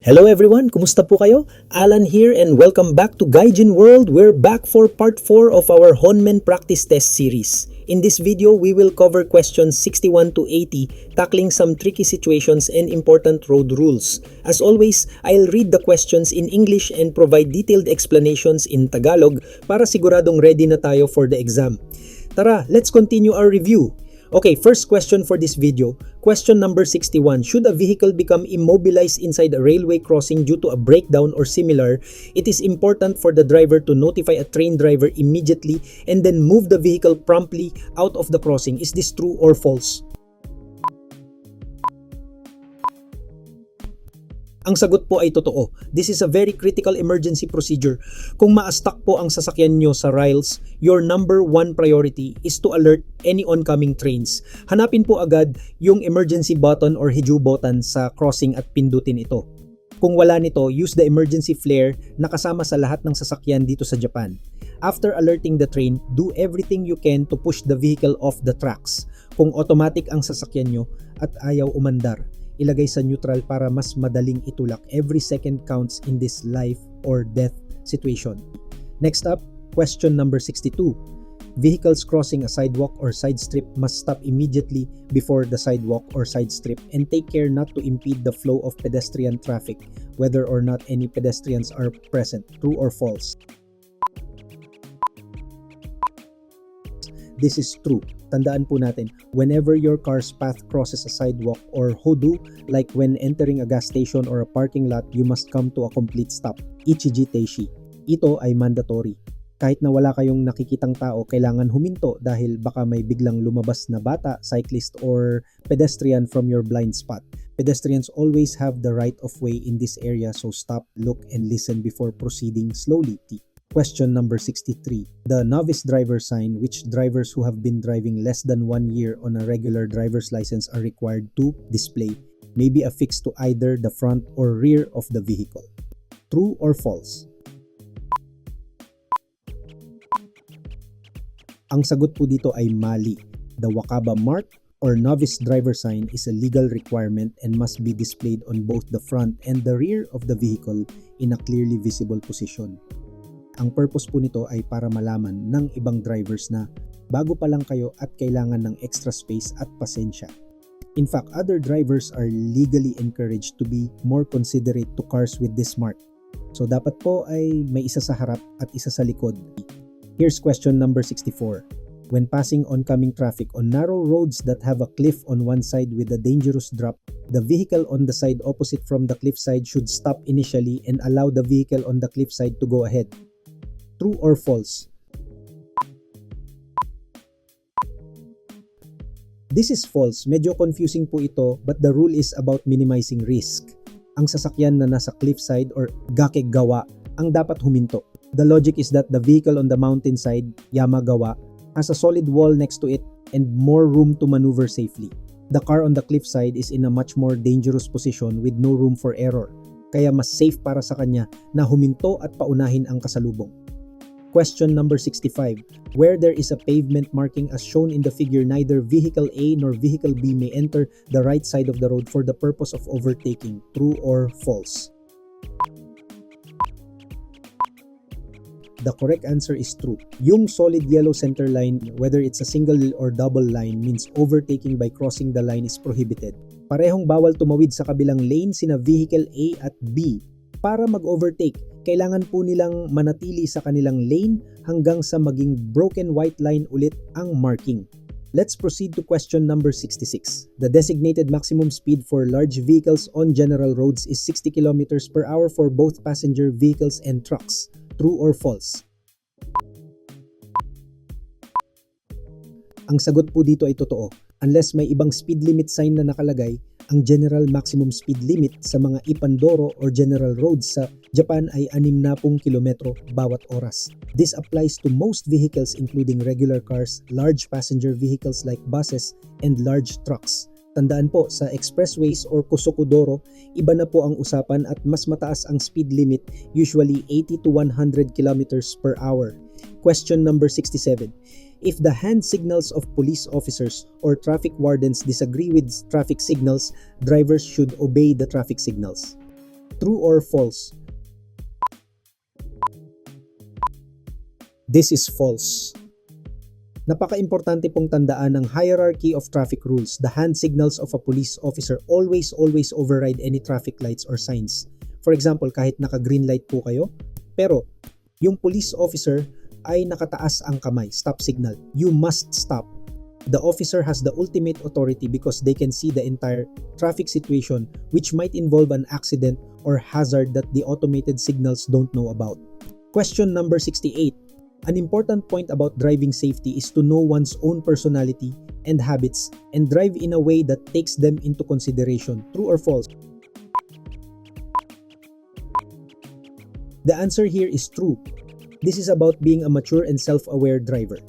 Hello everyone, kumusta po kayo? Alan here and welcome back to Gaijin World. We're back for part 4 of our Honmen practice test series. In this video, we will cover questions 61 to 80, tackling some tricky situations and important road rules. As always, I'll read the questions in English and provide detailed explanations in Tagalog para siguradong ready na tayo for the exam. Tara, let's continue our review. Okay, first question for this video. Question number 61. Should a vehicle become immobilized inside a railway crossing due to a breakdown or similar, it is important for the driver to notify a train driver immediately and then move the vehicle promptly out of the crossing. Is this true or false? Ang sagot po ay totoo. This is a very critical emergency procedure. Kung ma-stuck po ang sasakyan nyo sa rails, your number one priority is to alert any oncoming trains. Hanapin po agad yung emergency button or hiju button sa crossing at pindutin ito. Kung wala nito, use the emergency flare na kasama sa lahat ng sasakyan dito sa Japan. After alerting the train, do everything you can to push the vehicle off the tracks. Kung automatic ang sasakyan nyo at ayaw umandar, ilagay sa neutral para mas madaling itulak. Every second counts in this life or death situation. Next up, question number 62. Vehicles crossing a sidewalk or side strip must stop immediately before the sidewalk or side strip and take care not to impede the flow of pedestrian traffic, whether or not any pedestrians are present. True or false? This is true. Tandaan po natin, whenever your car's path crosses a sidewalk or hodu, like when entering a gas station or a parking lot, you must come to a complete stop. Ichiji teishi. Ito ay mandatory. Kahit na wala kayong nakikitang tao, kailangan huminto dahil baka may biglang lumabas na bata, cyclist, or pedestrian from your blind spot. Pedestrians always have the right of way in this area, so stop, look, and listen before proceeding slowly. Question number 63. The novice driver sign, which drivers who have been driving less than 1 year on a regular driver's license are required to display, may be affixed to either the front or rear of the vehicle. True or false? Ang sagot po dito ay mali. The Wakaba mark or novice driver sign is a legal requirement and must be displayed on both the front and the rear of the vehicle in a clearly visible position. Ang purpose po nito ay para malaman ng ibang drivers na bago pa lang kayo at kailangan ng extra space at pasensya. In fact, other drivers are legally encouraged to be more considerate to cars with this mark. So dapat po ay may isa sa harap at isa sa likod. Here's question number 64. When passing oncoming traffic on narrow roads that have a cliff on one side with a dangerous drop, the vehicle on the side opposite from the cliff side should stop initially and allow the vehicle on the cliff side to go ahead. True or false? This is false. Medyo confusing po ito, but the rule is about minimizing risk. Ang sasakyan na nasa cliffside or gakegawa ang dapat huminto. The logic is that the vehicle on the mountainside, yamagawa, has a solid wall next to it and more room to maneuver safely. The car on the cliffside is in a much more dangerous position with no room for error. Kaya mas safe para sa kanya na huminto at paunahin ang kasalubong. Question number 65. Where there is a pavement marking as shown in the figure, neither vehicle A nor vehicle B may enter the right side of the road for the purpose of overtaking. True or false? The correct answer is true. Yung solid yellow center line, whether it's a single or double line, means overtaking by crossing the line is prohibited. Parehong bawal tumawid sa kabilang lane sina vehicle A at B. Para mag-overtake, kailangan po nilang manatili sa kanilang lane hanggang sa maging broken white line ulit ang marking. Let's proceed to question number 66. The designated maximum speed for large vehicles on general roads is 60 km per hour for both passenger vehicles and trucks. True or false? Ang sagot po dito ay totoo. Unless may ibang speed limit sign na nakalagay, ang general maximum speed limit sa mga ipandoro or general roads sa Japan ay 60 kilometro bawat oras. This applies to most vehicles including regular cars, large passenger vehicles like buses, and large trucks. Tandaan po, sa expressways or kusokudoro, iba na po ang usapan at mas mataas ang speed limit, usually 80 to 100 kilometers per hour. Question number 67. If the hand signals of police officers or traffic wardens disagree with traffic signals, drivers should obey the traffic signals. True or false? This is false. Napaka-importante pong tandaan ang hierarchy of traffic rules. The hand signals of a police officer always override any traffic lights or signs. For example, kahit naka-green light po kayo, pero yung police officer ay nakataas ang kamay, stop signal. You must stop. The officer has the ultimate authority because they can see the entire traffic situation which might involve an accident or hazard that the automated signals don't know about. Question number 68. An important point about driving safety is to know one's own personality and habits and drive in a way that takes them into consideration. True or false? The answer here is true. This is about being a mature and self-aware driver.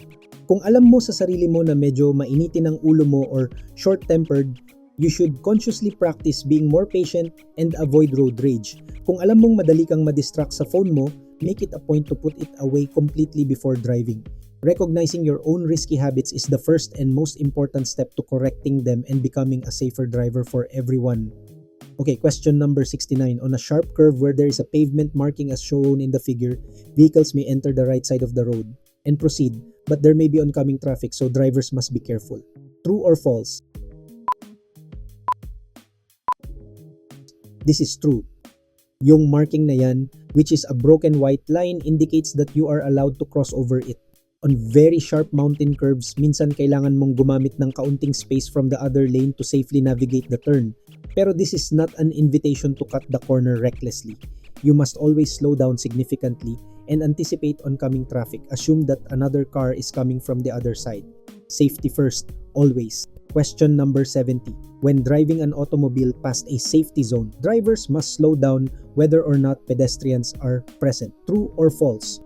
Kung alam mo sa sarili mo na medyo mainitin ang ulo mo or short-tempered, you should consciously practice being more patient and avoid road rage. Kung alam mong madali kang madistract sa phone mo, make it a point to put it away completely before driving. Recognizing your own risky habits is the first and most important step to correcting them and becoming a safer driver for everyone. Okay, question number 69. On a sharp curve where there is a pavement marking as shown in the figure, vehicles may enter the right side of the road and proceed, but there may be oncoming traffic, so drivers must be careful. True or false? This is true. Yung marking na yan, which is a broken white line, indicates that you are allowed to cross over it. On very sharp mountain curves, minsan kailangan mong gumamit ng kaunting space from the other lane to safely navigate the turn. Pero this is not an invitation to cut the corner recklessly. You must always slow down significantly and anticipate oncoming traffic. Assume that another car is coming from the other side. Safety first, always. Question number 70. When driving an automobile past a safety zone, drivers must slow down whether or not pedestrians are present. True or false?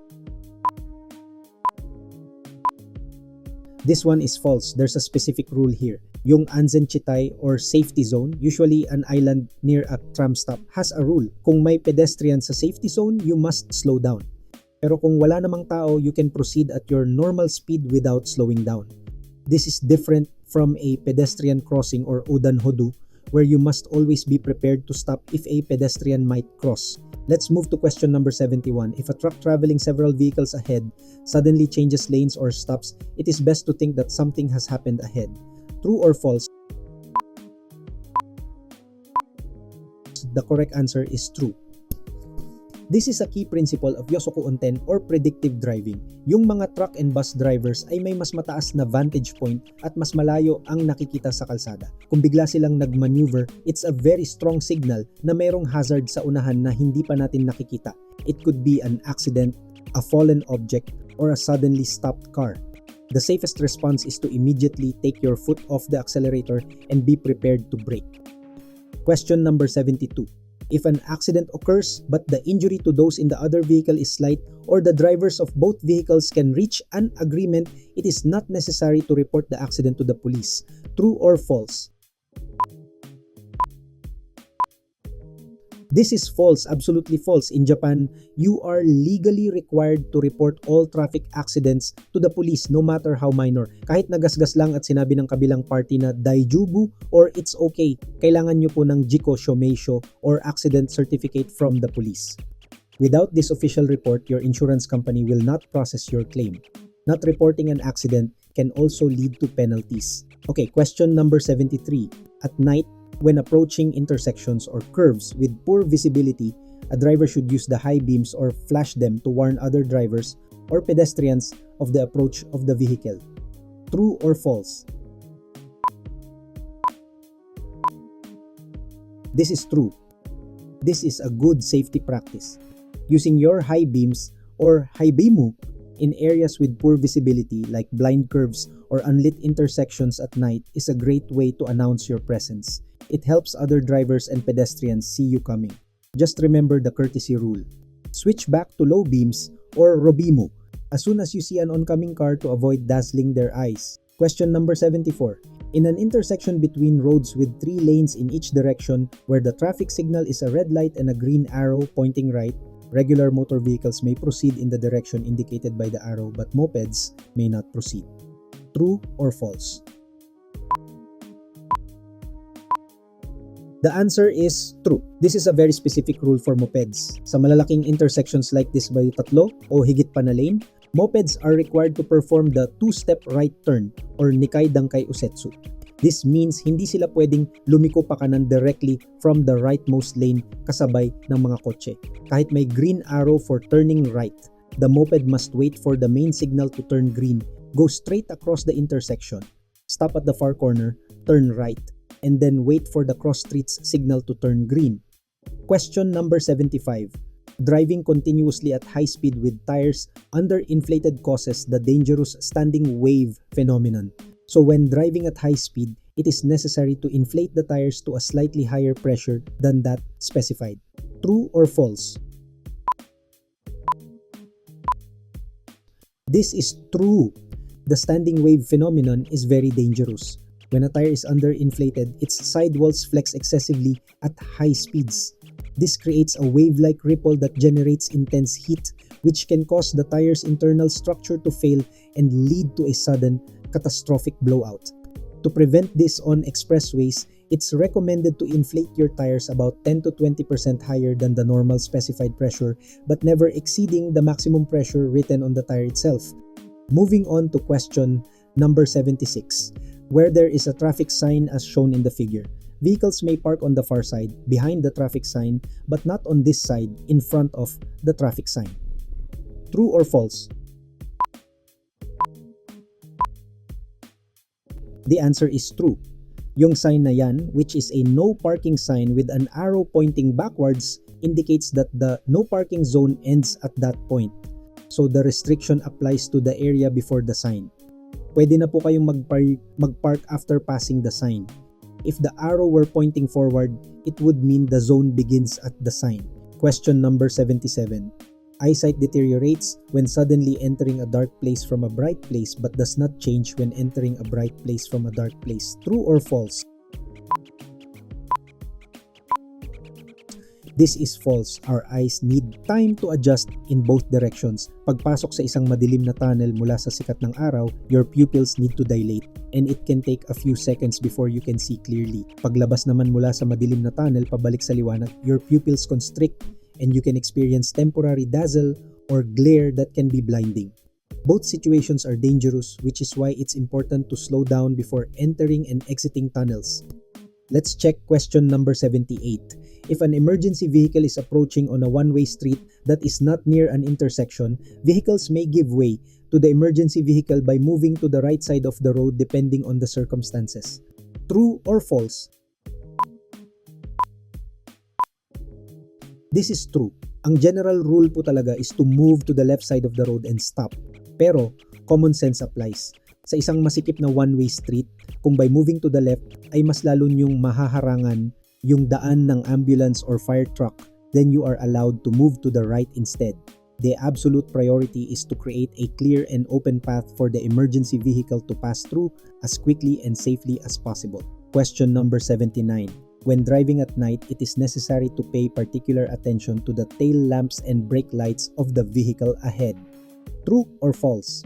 This one is false. There's a specific rule here. Yung Anzenchitay or safety zone, usually an island near a tram stop, has a rule. Kung may pedestrian sa safety zone, you must slow down. Pero kung wala namang tao, you can proceed at your normal speed without slowing down. This is different from a pedestrian crossing or udan-hodu, where you must always be prepared to stop if a pedestrian might cross. Let's move to question number 71. If a truck traveling several vehicles ahead suddenly changes lanes or stops, it is best to think that something has happened ahead. True or false? The correct answer is true. This is a key principle of Yosoku Onten or predictive driving. Yung mga truck and bus drivers ay may mas mataas na vantage point at mas malayo ang nakikita sa kalsada. Kung bigla silang nagmaneuver, it's a very strong signal na mayroong hazard sa unahan na hindi pa natin nakikita. It could be an accident, a fallen object, or a suddenly stopped car. The safest response is to immediately take your foot off the accelerator and be prepared to brake. Question number 72. If an accident occurs but the injury to those in the other vehicle is slight or the drivers of both vehicles can reach an agreement, it is not necessary to report the accident to the police. True or false? This is false, absolutely false. In Japan, you are legally required to report all traffic accidents to the police no matter how minor. Kahit nagasgas lang at sinabi ng kabilang party na daijubu or it's okay, kailangan nyo po ng jiko shomeisho or accident certificate from the police. Without this official report, your insurance company will not process your claim. Not reporting an accident can also lead to penalties. Okay, question number 73. At night, when approaching intersections or curves with poor visibility, a driver should use the high beams or flash them to warn other drivers or pedestrians of the approach of the vehicle. True or false? This is true. This is a good safety practice. Using your high beams or haibimu in areas with poor visibility like blind curves or unlit intersections at night is a great way to announce your presence. It helps other drivers and pedestrians see you coming. Just remember the courtesy rule. Switch back to low beams or robimu as soon as you see an oncoming car to avoid dazzling their eyes. Question number 74. In an intersection between roads with 3 lanes in each direction where the traffic signal is a red light and a green arrow pointing right, regular motor vehicles may proceed in the direction indicated by the arrow but mopeds may not proceed. True or false? The answer is true. This is a very specific rule for mopeds. Sa malalaking intersections like this by tatlo o higit pa na lane, mopeds are required to perform the two-step right turn or nikay dangkay usetsu. This means hindi sila pwedeng lumiko pa kanan directly from the rightmost lane kasabay ng mga kotse. Kahit may green arrow for turning right, the moped must wait for the main signal to turn green, go straight across the intersection, stop at the far corner, turn right, and then wait for the cross street's signal to turn green. Question number 75. Driving continuously at high speed with tires underinflated causes the dangerous standing wave phenomenon. So when driving at high speed, it is necessary to inflate the tires to a slightly higher pressure than that specified. True or false? This is true. The standing wave phenomenon is very dangerous. When a tire is underinflated, its sidewalls flex excessively at high speeds. This creates a wave-like ripple that generates intense heat, which can cause the tire's internal structure to fail and lead to a sudden, catastrophic blowout. To prevent this on expressways, it's recommended to inflate your tires about 10 to 20% higher than the normal specified pressure, but never exceeding the maximum pressure written on the tire itself. Moving on to question number 76. Where there is a traffic sign as shown in the figure. Vehicles may park on the far side, behind the traffic sign, but not on this side, in front of the traffic sign. True or false? The answer is true. Yung sign na yan, which is a no parking sign with an arrow pointing backwards, indicates that the no parking zone ends at that point. So the restriction applies to the area before the sign. Pwede na po kayong magpark after passing the sign. If the arrow were pointing forward, it would mean the zone begins at the sign. Question number 77. Eyesight deteriorates when suddenly entering a dark place from a bright place but does not change when entering a bright place from a dark place. True or false? This is false. Our eyes need time to adjust in both directions. Pagpasok sa isang madilim na tunnel mula sa sikat ng araw, your pupils need to dilate and it can take a few seconds before you can see clearly. Paglabas naman mula sa madilim na tunnel pabalik sa liwanag, your pupils constrict and you can experience temporary dazzle or glare that can be blinding. Both situations are dangerous, which is why it's important to slow down before entering and exiting tunnels. Let's check question number 78. If an emergency vehicle is approaching on a one-way street that is not near an intersection, vehicles may give way to the emergency vehicle by moving to the right side of the road depending on the circumstances. True or false? This is true. Ang general rule po talaga is to move to the left side of the road and stop. Pero, common sense applies. Sa isang masikip na one-way street, kung by moving to the left ay mas lalo niyong mahaharangan yung daan ng ambulance or fire truck, then you are allowed to move to the right instead. The absolute priority is to create a clear and open path for the emergency vehicle to pass through as quickly and safely as possible. Question number 79. When driving at night, it is necessary to pay particular attention to the tail lamps and brake lights of the vehicle ahead. True or false?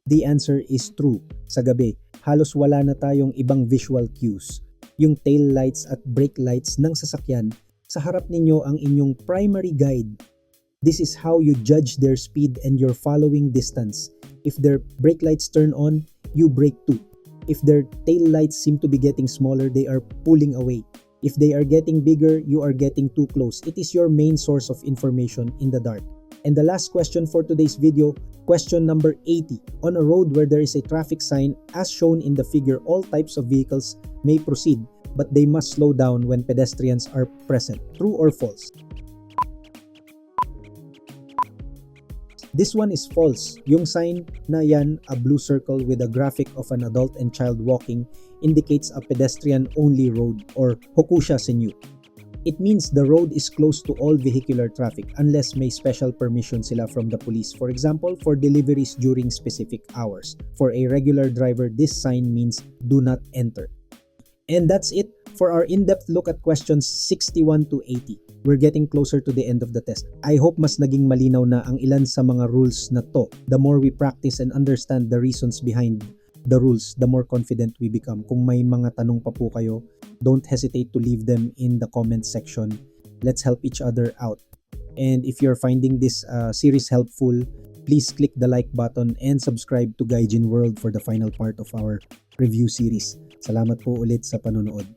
The answer is true. Sa gabi, halos wala na tayong ibang visual cues. Yung tail lights at brake lights ng sasakyan, sa harap ninyo ang inyong primary guide. This is how you judge their speed and your following distance. If their brake lights turn on, you brake too. If their tail lights seem to be getting smaller, they are pulling away. If they are getting bigger, you are getting too close. It is your main source of information in the dark. And the last question for today's video, question number 80. On a road where there is a traffic sign, as shown in the figure, all types of vehicles may proceed, but they must slow down when pedestrians are present. True or false? This one is false. Yung sign na yan, a blue circle with a graphic of an adult and child walking, indicates a pedestrian-only road or hokusha senyu. It means the road is closed to all vehicular traffic unless may special permission sila from the police. For example, for deliveries during specific hours. For a regular driver, this sign means do not enter. And that's it for our in-depth look at questions 61 to 80. We're getting closer to the end of the test. I hope mas naging malinaw na ang ilan sa mga rules na to the more we practice and understand the reasons behind the rules, the more confident we become. Kung may mga tanong pa po kayo, don't hesitate to leave them in the comment section. Let's help each other out. And if you're finding this series helpful, please click the like button and subscribe to Gaijin World for the final part of our review series. Salamat po ulit sa panonood.